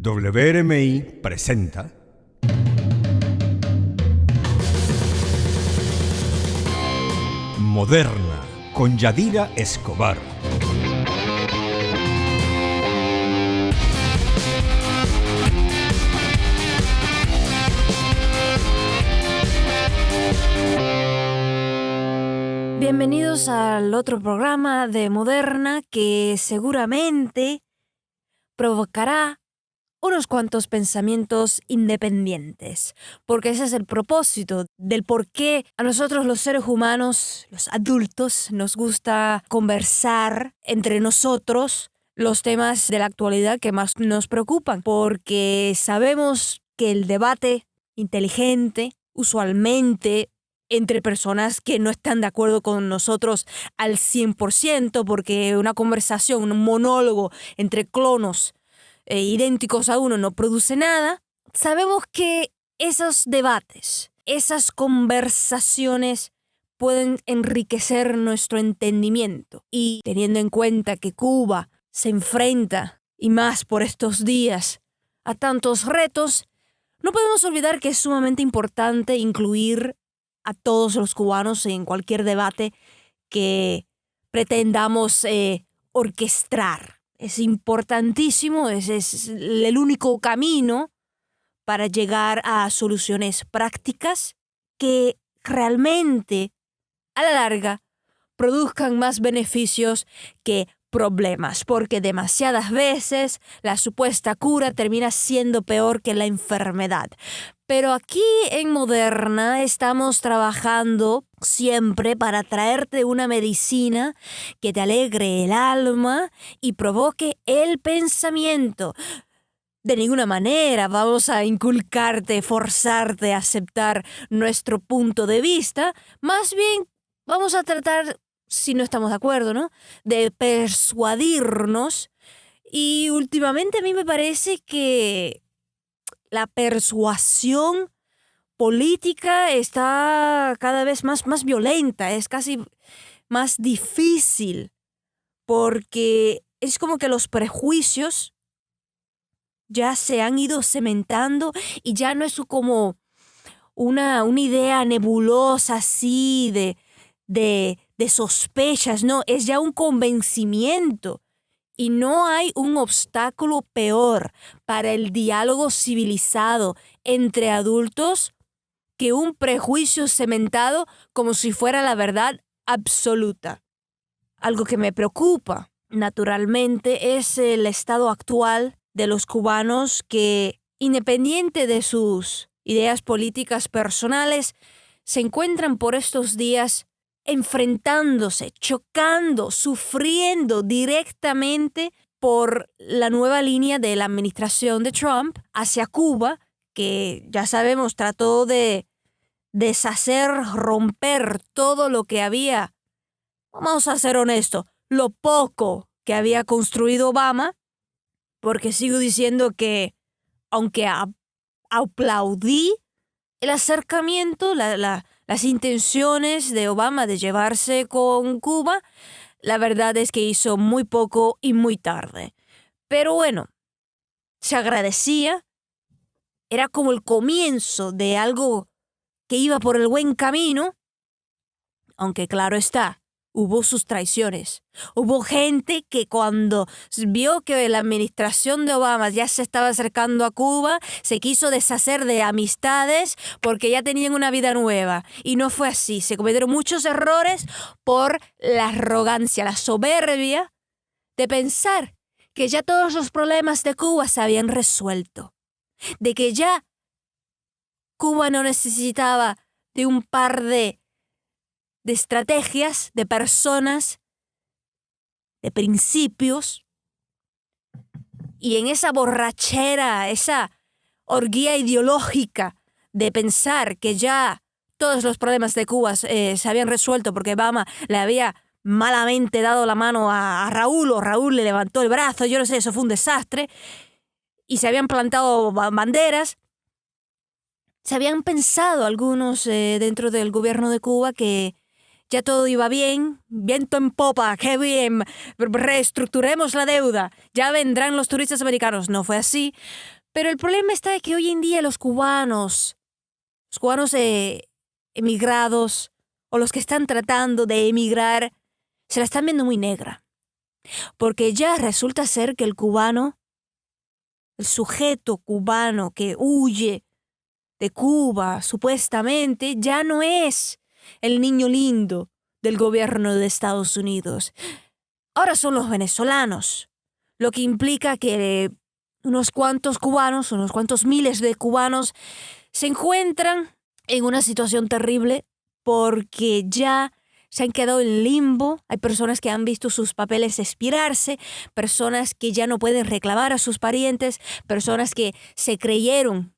WRMI presenta Moderna con Yadira Escobar. Bienvenidos al otro programa de Moderna que seguramente provocará unos cuantos pensamientos independientes, porque ese es el propósito del por qué a nosotros los seres humanos, los adultos, nos gusta conversar entre nosotros los temas de la actualidad que más nos preocupan, porque sabemos que el debate inteligente usualmente entre personas que no están de acuerdo con nosotros al 100%, porque una conversación, un monólogo entre clonos idénticos a uno no produce nada. Sabemos que esos debates, esas conversaciones pueden enriquecer nuestro entendimiento. Y teniendo en cuenta que Cuba se enfrenta, y más por estos días, a tantos retos, no podemos olvidar que es sumamente importante incluir a todos los cubanos en cualquier debate que pretendamos orquestar. Es importantísimo, es el único camino para llegar a soluciones prácticas que realmente, a la larga, produzcan más beneficios que problemas, porque demasiadas veces la supuesta cura termina siendo peor que la enfermedad. Pero aquí en Moderna estamos trabajando siempre para traerte una medicina que te alegre el alma y provoque el pensamiento. De ninguna manera vamos a inculcarte, forzarte a aceptar nuestro punto de vista. Más bien vamos a tratar, si no estamos de acuerdo, ¿no?, de persuadirnos. Y últimamente a mí me parece que la persuasión política está cada vez más violenta, es casi más difícil, porque es como que los prejuicios ya se han ido cementando y ya no es como una idea nebulosa así de sospechas, no, es ya un convencimiento. Y no hay un obstáculo peor para el diálogo civilizado entre adultos que un prejuicio cementado como si fuera la verdad absoluta. Algo que me preocupa, naturalmente, es el estado actual de los cubanos que, independiente de sus ideas políticas personales, se encuentran por estos días enfrentándose, chocando, sufriendo directamente por la nueva línea de la administración de Trump hacia Cuba, que ya sabemos trató de deshacer, romper todo lo que había, vamos a ser honestos, lo poco que había construido Obama, porque sigo diciendo que aunque aplaudí el acercamiento, las intenciones de Obama de llevarse con Cuba, la verdad es que hizo muy poco y muy tarde. Pero bueno, se agradecía, era como el comienzo de algo que iba por el buen camino, aunque claro está, hubo sus traiciones. Hubo gente que cuando vio que la administración de Obama ya se estaba acercando a Cuba, se quiso deshacer de amistades porque ya tenían una vida nueva. Y no fue así. Se cometieron muchos errores por la arrogancia, la soberbia de pensar que ya todos los problemas de Cuba se habían resuelto. De que ya Cuba no necesitaba de un par de estrategias, de personas, de principios, y en esa borrachera, esa orgía ideológica de pensar que ya todos los problemas de Cuba se habían resuelto porque Obama le había malamente dado la mano a Raúl, o Raúl le levantó el brazo, yo no sé, eso fue un desastre, y se habían plantado banderas. Se habían pensado algunos dentro del gobierno de Cuba que ya todo iba bien, viento en popa, qué bien, reestructuremos la deuda, ya vendrán los turistas americanos. No fue así, pero el problema está de que hoy en día los cubanos emigrados o los que están tratando de emigrar, se la están viendo muy negra. Porque ya resulta ser que el cubano, el sujeto cubano que huye de Cuba, supuestamente, ya no es el niño lindo del gobierno de Estados Unidos. Ahora son los venezolanos, lo que implica que unos cuantos cubanos, unos cuantos miles de cubanos se encuentran en una situación terrible porque ya se han quedado en limbo. Hay personas que han visto sus papeles expirarse, personas que ya no pueden reclamar a sus parientes, personas que se creyeron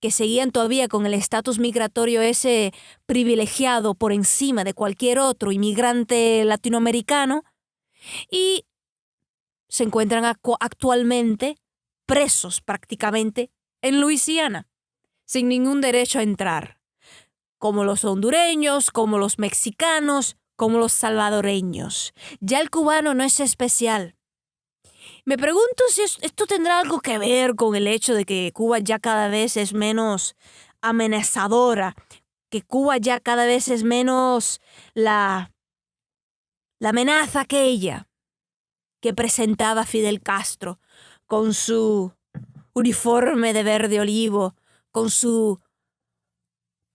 que seguían todavía con el estatus migratorio ese privilegiado por encima de cualquier otro inmigrante latinoamericano y se encuentran actualmente presos prácticamente en Luisiana, sin ningún derecho a entrar, como los hondureños, como los mexicanos, como los salvadoreños. Ya el cubano no es especial. Me pregunto si esto tendrá algo que ver con el hecho de que Cuba ya cada vez es menos amenazadora, que Cuba ya cada vez es menos la amenaza aquella que presentaba Fidel Castro con su uniforme de verde olivo, con su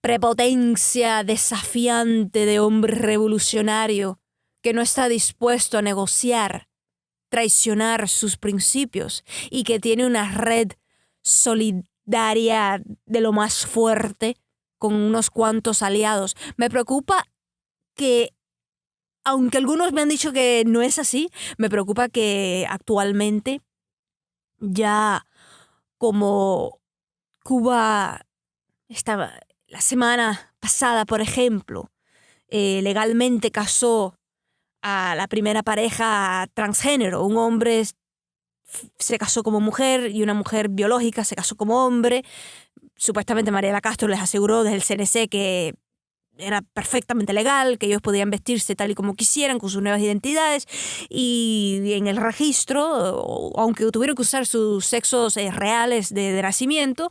prepotencia desafiante de hombre revolucionario que no está dispuesto a negociar, traicionar sus principios y que tiene una red solidaria de lo más fuerte con unos cuantos aliados. Me preocupa que, aunque algunos me han dicho que no es así, me preocupa que actualmente ya como Cuba estaba la semana pasada, por ejemplo, legalmente casó a la primera pareja transgénero. Un hombre se casó como mujer y una mujer biológica se casó como hombre. Supuestamente Mariela Castro les aseguró desde el CNC que era perfectamente legal, que ellos podían vestirse tal y como quisieran con sus nuevas identidades y en el registro, aunque tuvieron que usar sus sexos reales de nacimiento,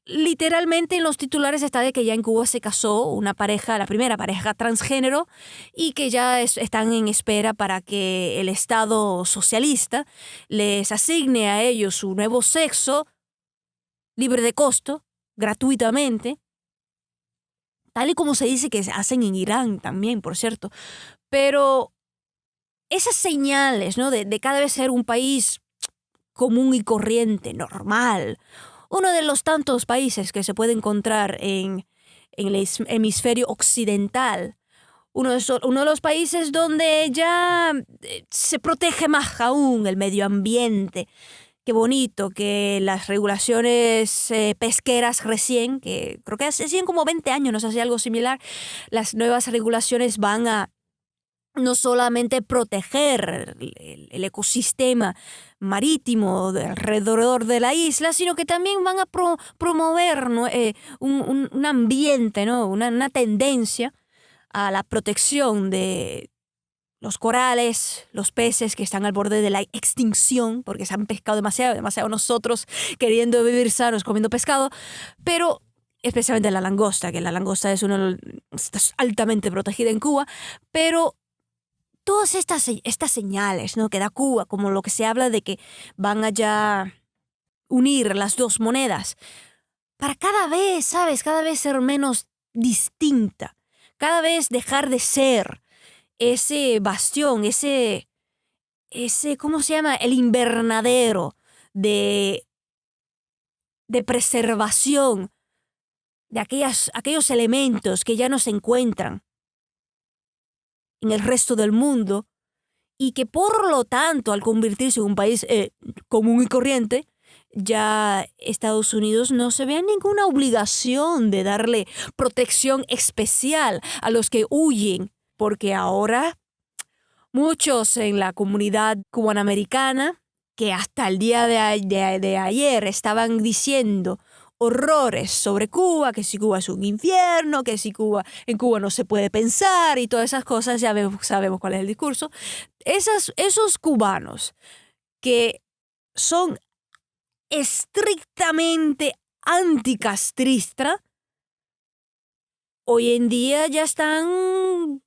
literalmente en los titulares está de que ya en Cuba se casó una pareja, la primera pareja transgénero, y que ya están en espera para que el Estado socialista les asigne a ellos su nuevo sexo libre de costo, gratuitamente, tal y como se dice que se hacen en Irán también, por cierto. Pero esas señales, ¿no? de cada vez ser un país común y corriente, normal, uno de los tantos países que se puede encontrar en el hemisferio occidental, uno de los países donde ya se protege más aún el medio ambiente. Qué bonito que las regulaciones pesqueras recién, que creo que hacían como 20 años, no sé si algo similar, las nuevas regulaciones van a no solamente proteger el ecosistema marítimo alrededor de la isla, sino que también van a promover, ¿no? un ambiente, ¿no? una tendencia a la protección de los corales, los peces que están al borde de la extinción, porque se han pescado demasiado nosotros queriendo vivir sanos comiendo pescado, pero especialmente la langosta, que la langosta está altamente protegida en Cuba, pero todas estas señales, ¿no? que da Cuba, como lo que se habla de que van a ya unir las dos monedas, para cada vez, ¿sabes? Cada vez ser menos distinta, cada vez dejar de ser ese bastión, ese, ¿cómo se llama? El invernadero de preservación de aquellos elementos que ya no se encuentran en el resto del mundo y que por lo tanto, al convertirse en un país común y corriente, ya Estados Unidos no se ve en ninguna obligación de darle protección especial a los que huyen, porque ahora muchos en la comunidad cubanoamericana, que hasta el día de ayer estaban diciendo horrores sobre Cuba, que si Cuba es un infierno, que si en Cuba no se puede pensar y todas esas cosas, sabemos cuál es el discurso. Esos cubanos que son estrictamente anticastristas, hoy en día ya están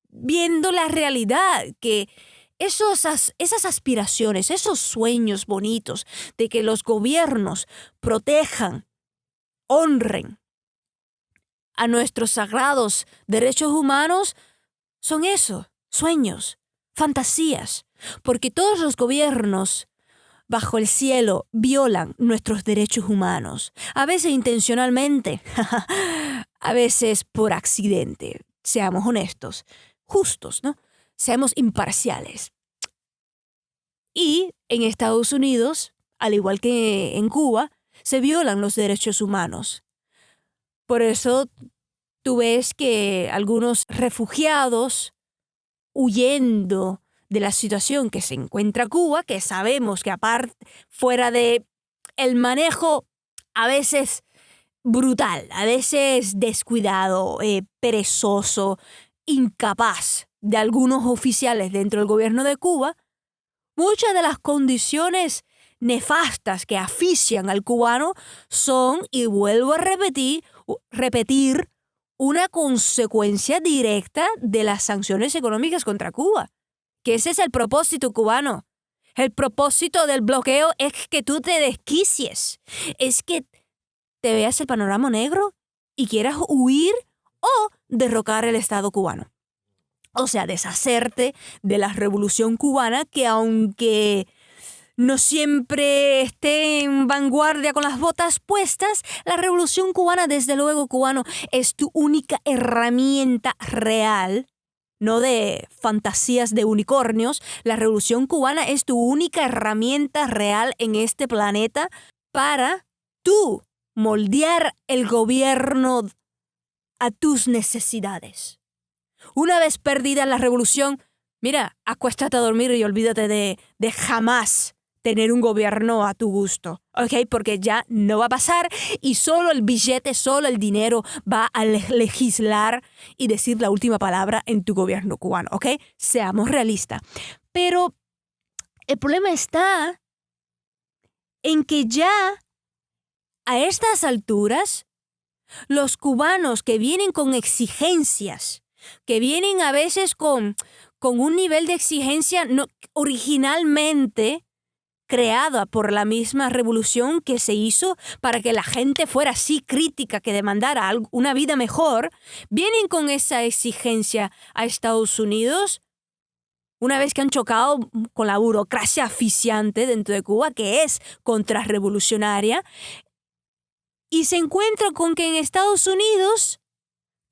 viendo la realidad, que esas aspiraciones, esos sueños bonitos de que los gobiernos protejan, honren a nuestros sagrados derechos humanos, son eso, sueños, fantasías, porque todos los gobiernos bajo el cielo violan nuestros derechos humanos, a veces intencionalmente, a veces por accidente. Seamos honestos, justos, ¿no? Seamos imparciales. Y en Estados Unidos, al igual que en Cuba, se violan los derechos humanos. Por eso tú ves que algunos refugiados huyendo de la situación que se encuentra Cuba, que sabemos que aparte, fuera de el manejo a veces brutal, a veces descuidado, perezoso, incapaz de algunos oficiales dentro del gobierno de Cuba, muchas de las condiciones nefastas que asfixian al cubano son, y vuelvo a repetir, una consecuencia directa de las sanciones económicas contra Cuba. Que ese es el propósito cubano. El propósito del bloqueo es que tú te desquicies, es que te veas el panorama negro y quieras huir o derrocar el Estado cubano. O sea, deshacerte de la revolución cubana, que aunque no siempre esté en vanguardia con las botas puestas, la revolución cubana, desde luego, cubano, es tu única herramienta real, no de fantasías de unicornios. La revolución cubana es tu única herramienta real en este planeta para tú moldear el gobierno a tus necesidades. Una vez perdida la revolución, mira, acuéstate a dormir y olvídate de jamás tener un gobierno a tu gusto, ¿ok? Porque ya no va a pasar y solo el billete, solo el dinero va a legislar y decir la última palabra en tu gobierno cubano, ¿ok? Seamos realistas. Pero el problema está en que ya a estas alturas, los cubanos que vienen con exigencias, que vienen a veces con un nivel de exigencia originalmente creada por la misma revolución que se hizo para que la gente fuera así crítica, que demandara una vida mejor, vienen con esa exigencia a Estados Unidos una vez que han chocado con la burocracia asfixiante dentro de Cuba, que es contrarrevolucionaria, y se encuentran con que en Estados Unidos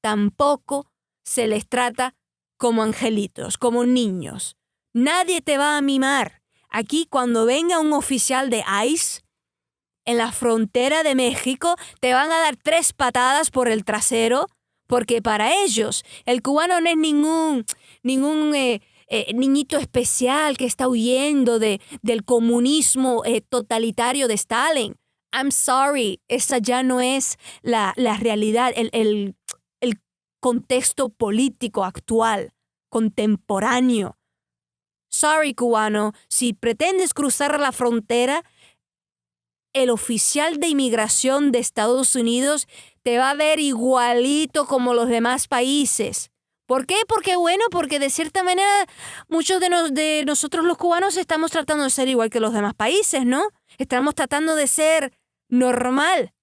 tampoco se les trata como angelitos, como niños. Nadie te va a mimar. Aquí, cuando venga un oficial de ICE en la frontera de México, te van a dar 3 patadas por el trasero, porque para ellos el cubano no es ningún niñito especial que está huyendo del comunismo totalitario de Stalin. I'm sorry, esa ya no es la realidad, el contexto político actual, contemporáneo. Sorry, cubano, si pretendes cruzar la frontera, el oficial de inmigración de Estados Unidos te va a ver igualito como los demás países. ¿Por qué? Porque de cierta manera muchos de nosotros los cubanos estamos tratando de ser igual que los demás países, ¿no? Estamos tratando de ser normal.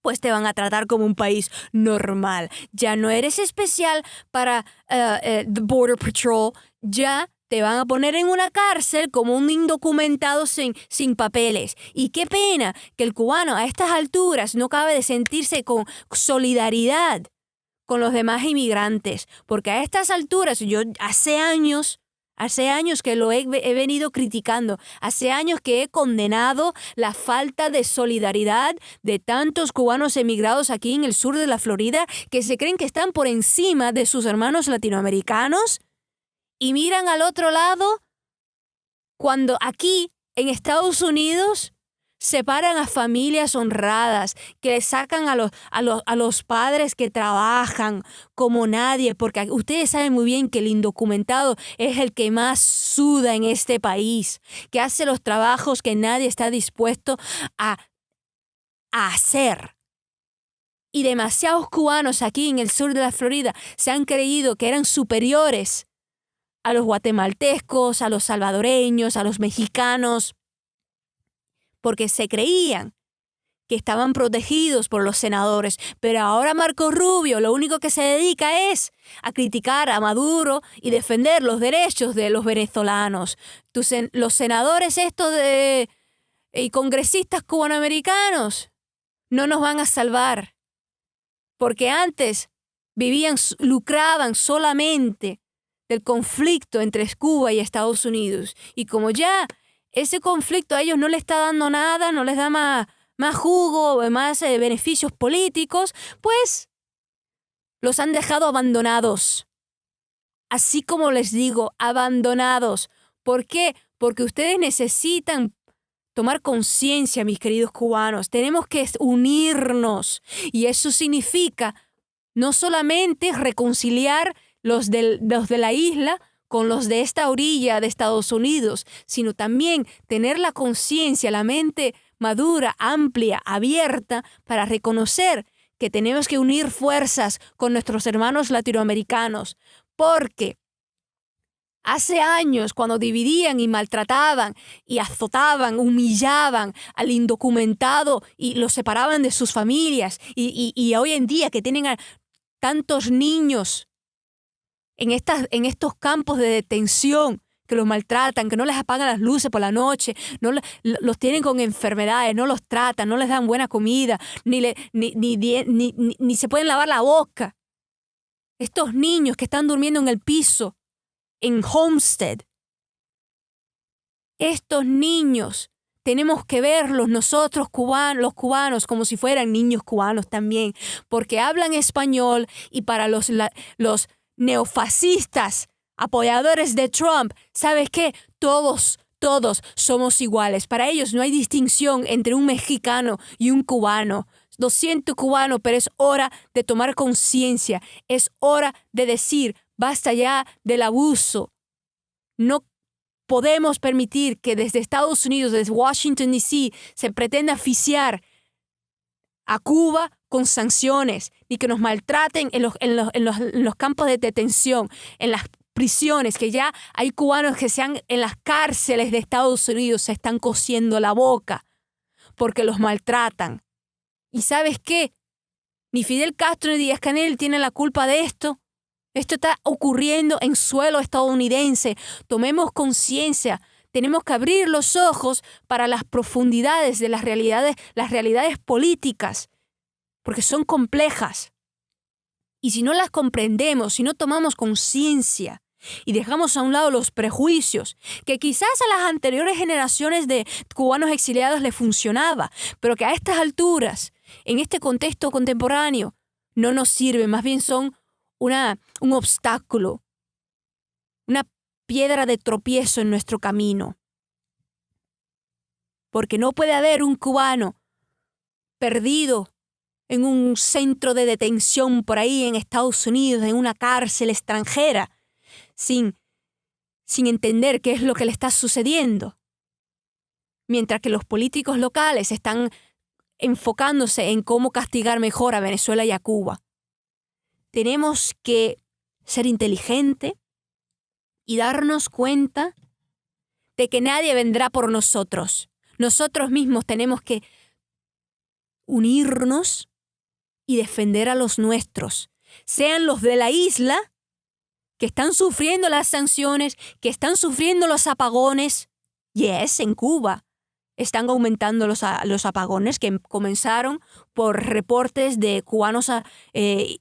Pues te van a tratar como un país normal. Ya no eres especial para the Border Patrol, ya te van a poner en una cárcel como un indocumentado sin papeles. Y qué pena que el cubano a estas alturas no cabe de sentirse con solidaridad con los demás inmigrantes. Porque a estas alturas, yo hace años que lo he venido criticando. Hace años que he condenado la falta de solidaridad de tantos cubanos emigrados aquí en el sur de la Florida que se creen que están por encima de sus hermanos latinoamericanos y miran al otro lado cuando aquí en Estados Unidos separan a familias honradas, que sacan a los padres que trabajan como nadie, porque ustedes saben muy bien que el indocumentado es el que más suda en este país, que hace los trabajos que nadie está dispuesto a hacer. Y demasiados cubanos aquí en el sur de la Florida se han creído que eran superiores a los guatemaltecos, a los salvadoreños, a los mexicanos, porque se creían que estaban protegidos por los senadores. Pero ahora Marco Rubio lo único que se dedica es a criticar a Maduro y defender los derechos de los venezolanos. Los senadores y congresistas cubanoamericanos no nos van a salvar, porque antes lucraban solamente del conflicto entre Cuba y Estados Unidos. Y como ya ese conflicto a ellos no les está dando nada, no les da más jugo, más beneficios políticos, pues los han dejado abandonados. Así como les digo, abandonados. ¿Por qué? Porque ustedes necesitan tomar conciencia, mis queridos cubanos. Tenemos que unirnos. Y eso significa no solamente reconciliar los de la isla con los de esta orilla de Estados Unidos, sino también tener la conciencia, la mente madura, amplia, abierta, para reconocer que tenemos que unir fuerzas con nuestros hermanos latinoamericanos, porque hace años, cuando dividían y maltrataban y azotaban, humillaban al indocumentado y los separaban de sus familias, y hoy en día que tienen a tantos niños en estos campos de detención, que los maltratan, que no les apagan las luces por la noche, los tienen con enfermedades, no los tratan, no les dan buena comida, ni se pueden lavar la boca. Estos niños que están durmiendo en el piso, en Homestead, estos niños tenemos que verlos nosotros los cubanos como si fueran niños cubanos también, porque hablan español, y para los neofascistas, apoyadores de Trump, ¿sabes qué? Todos somos iguales. Para ellos no hay distinción entre un mexicano y un cubano. Lo siento, cubano, pero es hora de tomar conciencia. Es hora de decir, basta ya del abuso. No podemos permitir que desde Estados Unidos, desde Washington, D.C., se pretenda asfixiar a Cuba con sanciones, ni que nos maltraten en los campos de detención, en las prisiones, que ya hay cubanos que en las cárceles de Estados Unidos se están cosiendo la boca porque los maltratan. ¿Y sabes qué? Ni Fidel Castro ni Díaz-Canel tienen la culpa de esto. Esto está ocurriendo en suelo estadounidense. Tomemos conciencia. Tenemos que abrir los ojos para las profundidades de las realidades políticas, porque son complejas. Y si no las comprendemos, si no tomamos conciencia y dejamos a un lado los prejuicios, que quizás a las anteriores generaciones de cubanos exiliados les funcionaba, pero que a estas alturas, en este contexto contemporáneo, no nos sirven, más bien son un obstáculo, una piedra de tropiezo en nuestro camino. Porque no puede haber un cubano perdido en un centro de detención por ahí en Estados Unidos, en una cárcel extranjera, sin entender qué es lo que le está sucediendo. Mientras que los políticos locales están enfocándose en cómo castigar mejor a Venezuela y a Cuba. Tenemos que ser inteligentes y darnos cuenta de que nadie vendrá por nosotros. Nosotros mismos tenemos que unirnos y defender a los nuestros, sean los de la isla, que están sufriendo las sanciones, que están sufriendo los apagones. Yes, en Cuba están aumentando los apagones que comenzaron por reportes de cubanos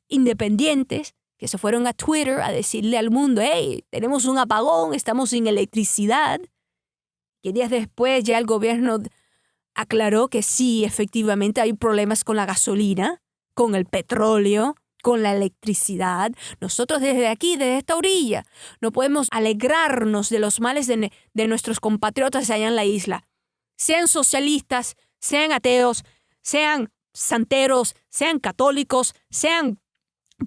independientes que se fueron a Twitter a decirle al mundo, hey, tenemos un apagón, estamos sin electricidad. Y días después ya el gobierno aclaró que sí, efectivamente hay problemas con la gasolina, con el petróleo, con la electricidad. Nosotros desde aquí, desde esta orilla, no podemos alegrarnos de los males de nuestros compatriotas allá en la isla. sean socialistas, sean ateos, sean santeros, sean católicos, sean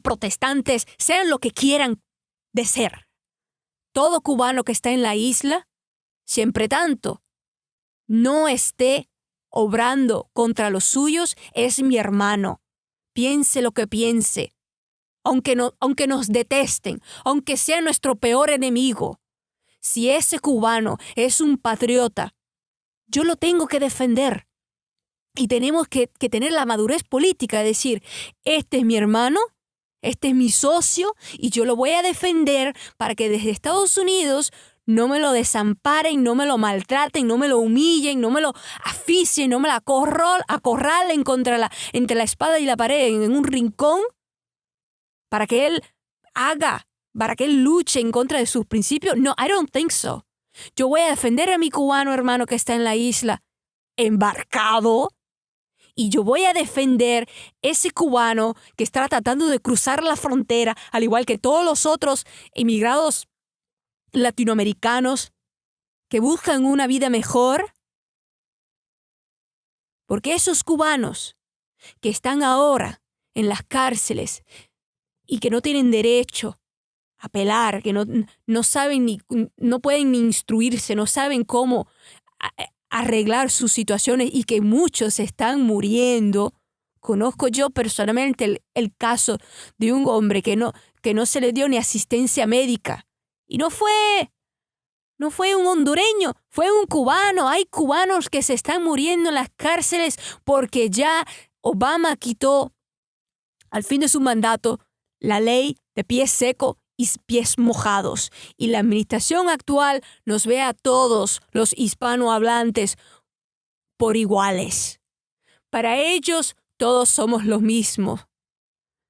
protestantes, sean lo que quieran de ser. Todo cubano que está en la isla, siempre tanto, no esté obrando contra los suyos, es mi hermano. Piense lo que piense. Aunque nos detesten, aunque sea nuestro peor enemigo. Si ese cubano es un patriota, yo lo tengo que defender. Y tenemos que tener la madurez política de decir, este es mi hermano, este es mi socio, y yo lo voy a defender para que desde Estados Unidos no me lo desamparen, no me lo maltraten, no me lo humillen, no me lo asfixien, no me lo acorralen entre la espada y la pared en un rincón, para que él luche en contra de sus principios. No, I don't think so. Yo voy a defender a mi cubano hermano que está en la isla embarcado, y yo voy a defender ese cubano que está tratando de cruzar la frontera, al igual que todos los otros inmigrantes latinoamericanos que buscan una vida mejor. Porque esos cubanos que están ahora en las cárceles y que no tienen derecho a apelar, que no saben no pueden ni instruirse, no saben cómo arreglar sus situaciones y que muchos están muriendo. Conozco yo personalmente el caso de un hombre que no se le dio ni asistencia médica. Y no fue un hondureño, fue un cubano. Hay cubanos que se están muriendo en las cárceles porque ya Obama quitó al fin de su mandato la ley de pies secos y pies mojados. Y la administración actual nos ve a todos los hispanohablantes por iguales. Para ellos, todos somos los mismos.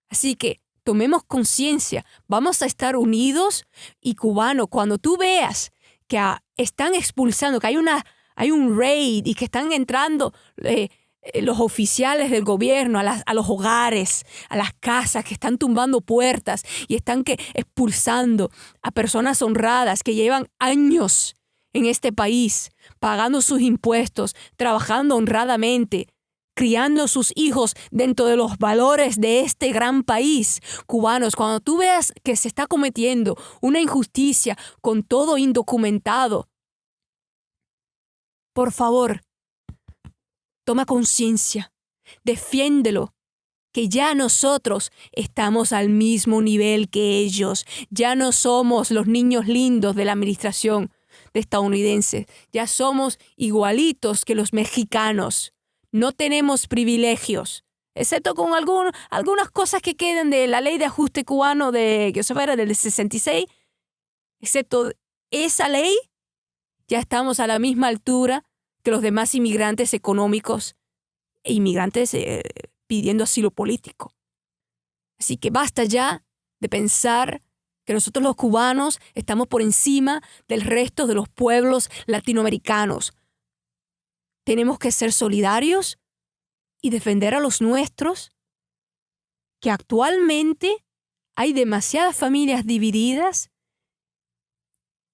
Así que tomemos conciencia, vamos a estar unidos. Y cubano, cuando tú veas que están expulsando, que hay un raid y que están entrando los oficiales del gobierno a los hogares, a las casas, que están tumbando puertas y están expulsando a personas honradas que llevan años en este país, pagando sus impuestos, trabajando honradamente, criando sus hijos dentro de los valores de este gran país. Cubanos, cuando tú veas que se está cometiendo una injusticia con todo indocumentado, por favor, toma conciencia, defiéndelo, que ya nosotros estamos al mismo nivel que ellos. Ya no somos los niños lindos de la administración estadounidense. Ya somos igualitos que los mexicanos. No tenemos privilegios, excepto con algunas cosas que quedan de la ley de ajuste cubano que era del 66. Excepto esa ley, ya estamos a la misma altura que los demás inmigrantes económicos e inmigrantes pidiendo asilo político. Así que basta ya de pensar que nosotros los cubanos estamos por encima del resto de los pueblos latinoamericanos. Tenemos que ser solidarios y defender a los nuestros, que actualmente hay demasiadas familias divididas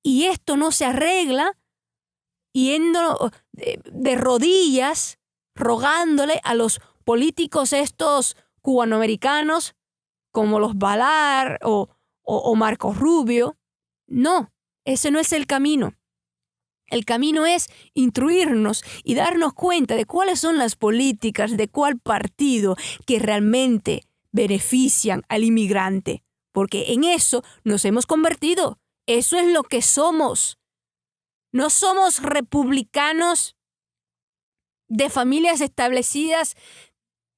y esto no se arregla yendo de rodillas rogándole a los políticos estos cubanoamericanos como los Valar o Marco Rubio. No, ese no es el camino. El camino es instruirnos y darnos cuenta de cuáles son las políticas de cuál partido que realmente benefician al inmigrante. Porque en eso nos hemos convertido. Eso es lo que somos. No somos republicanos de familias establecidas,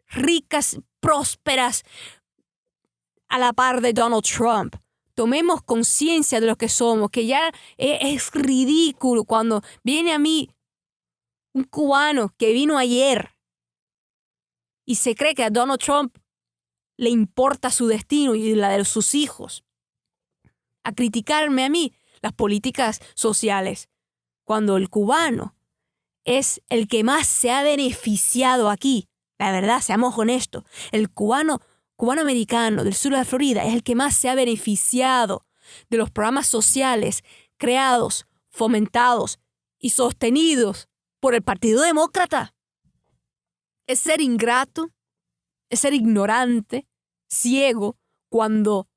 ricas, prósperas, a la par de Donald Trump. Tomemos conciencia de lo que somos, que ya es ridículo cuando viene a mí un cubano que vino ayer y se cree que a Donald Trump le importa su destino y la de sus hijos, a criticarme a mí las políticas sociales, cuando el cubano es el que más se ha beneficiado aquí. La verdad, seamos honestos, el cubano-americano del sur de la Florida es el que más se ha beneficiado de los programas sociales creados, fomentados y sostenidos por el Partido Demócrata. Es ser ingrato, es ser ignorante, ciego, cuando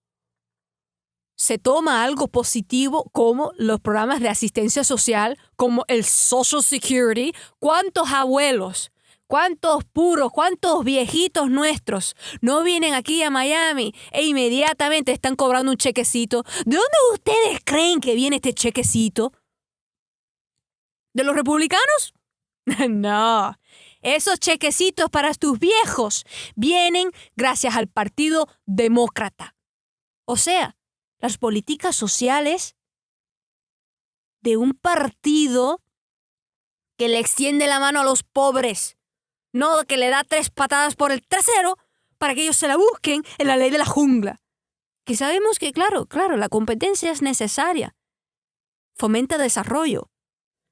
se toma algo positivo como los programas de asistencia social, como el Social Security. ¿Cuántos abuelos, cuántos puros, cuántos viejitos nuestros no vienen aquí a Miami e inmediatamente están cobrando un chequecito? ¿De dónde ustedes creen que viene este chequecito? ¿De los republicanos? No. Esos chequecitos para tus viejos vienen gracias al Partido Demócrata. O sea, las políticas sociales de un partido que le extiende la mano a los pobres, no que le da 3 patadas por el trasero para que ellos se la busquen en la ley de la jungla. Que sabemos que, claro, la competencia es necesaria. Fomenta desarrollo,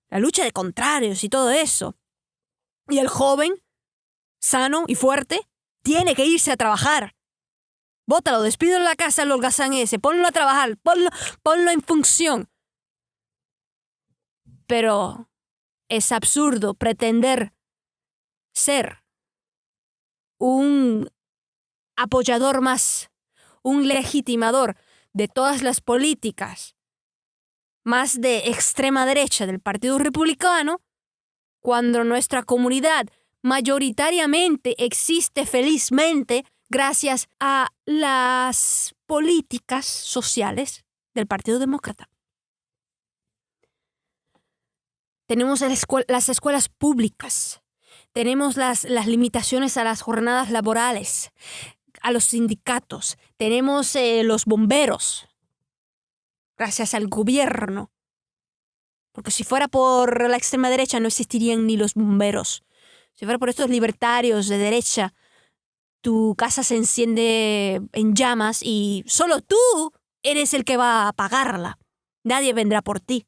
la lucha de contrarios y todo eso. Y el joven, sano y fuerte, tiene que irse a trabajar. Bótalo, despídelo de la casa al holgazán ese, ponlo a trabajar, ponlo en función. Pero es absurdo pretender ser un apoyador más, un legitimador de todas las políticas más de extrema derecha del Partido Republicano, cuando nuestra comunidad mayoritariamente existe felizmente gracias a las políticas sociales del Partido Demócrata. Tenemos las escuelas públicas, tenemos las limitaciones a las jornadas laborales, a los sindicatos, tenemos los bomberos, gracias al gobierno. Porque si fuera por la extrema derecha no existirían ni los bomberos. Si fuera por estos libertarios de derecha, tu casa se enciende en llamas y solo tú eres el que va a apagarla. Nadie vendrá por ti.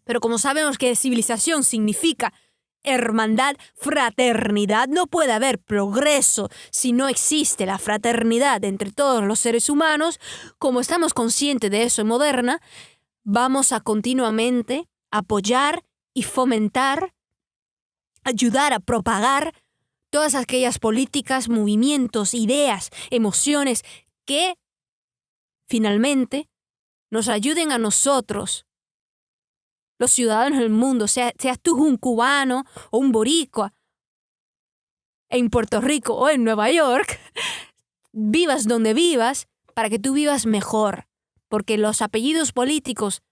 Pero como sabemos que civilización significa hermandad, fraternidad, no puede haber progreso si no existe la fraternidad entre todos los seres humanos. Como estamos conscientes de eso en Moderna, vamos a continuamente apoyar y fomentar, ayudar a propagar todas aquellas políticas, movimientos, ideas, emociones que finalmente nos ayuden a nosotros, los ciudadanos del mundo, seas tú un cubano o un boricua en Puerto Rico o en Nueva York, vivas donde vivas, para que tú vivas mejor. Porque los apellidos políticos,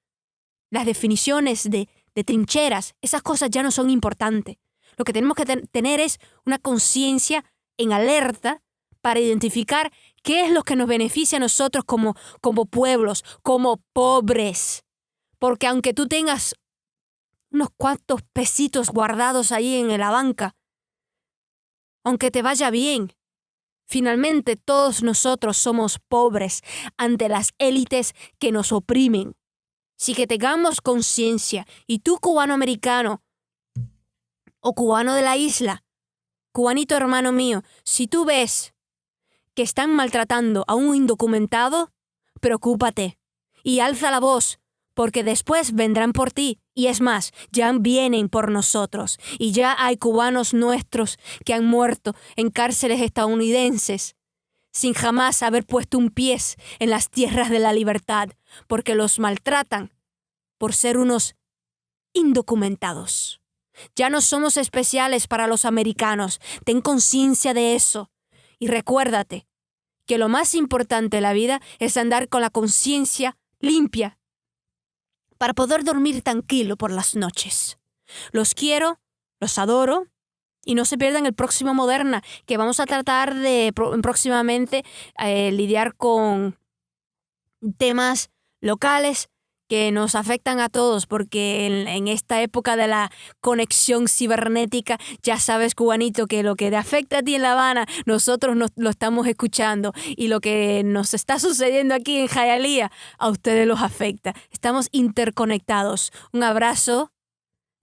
las definiciones de trincheras, esas cosas ya no son importantes. Lo que tenemos que tener es una conciencia en alerta para identificar qué es lo que nos beneficia a nosotros como pueblos, como pobres. Porque aunque tú tengas unos cuantos pesitos guardados ahí en la banca, aunque te vaya bien, finalmente todos nosotros somos pobres ante las élites que nos oprimen. Así que tengamos conciencia. Y tú, cubano-americano o cubano de la isla, cubanito hermano mío, si tú ves que están maltratando a un indocumentado, preocúpate y alza la voz, porque después vendrán por ti. Y es más, ya vienen por nosotros. Y ya hay cubanos nuestros que han muerto en cárceles estadounidenses sin jamás haber puesto un pie en las tierras de la libertad, porque los maltratan por ser unos indocumentados. Ya no somos especiales para los americanos. Ten conciencia de eso. Y recuérdate que lo más importante de la vida es andar con la conciencia limpia para poder dormir tranquilo por las noches. Los quiero, los adoro. Y no se pierdan el próximo Moderna, que vamos a tratar de próximamente lidiar con temas locales que nos afectan a todos, porque en esta época de la conexión cibernética, ya sabes, cubanito, que lo que te afecta a ti en La Habana, nosotros lo estamos escuchando, y lo que nos está sucediendo aquí en Hialeah, a ustedes los afecta. Estamos interconectados. Un abrazo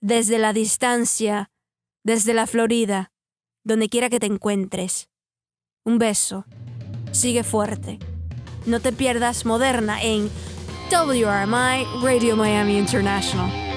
desde la distancia, desde la Florida, donde quiera que te encuentres. Un beso. Sigue fuerte. No te pierdas Moderna en WRMI Radio Miami International.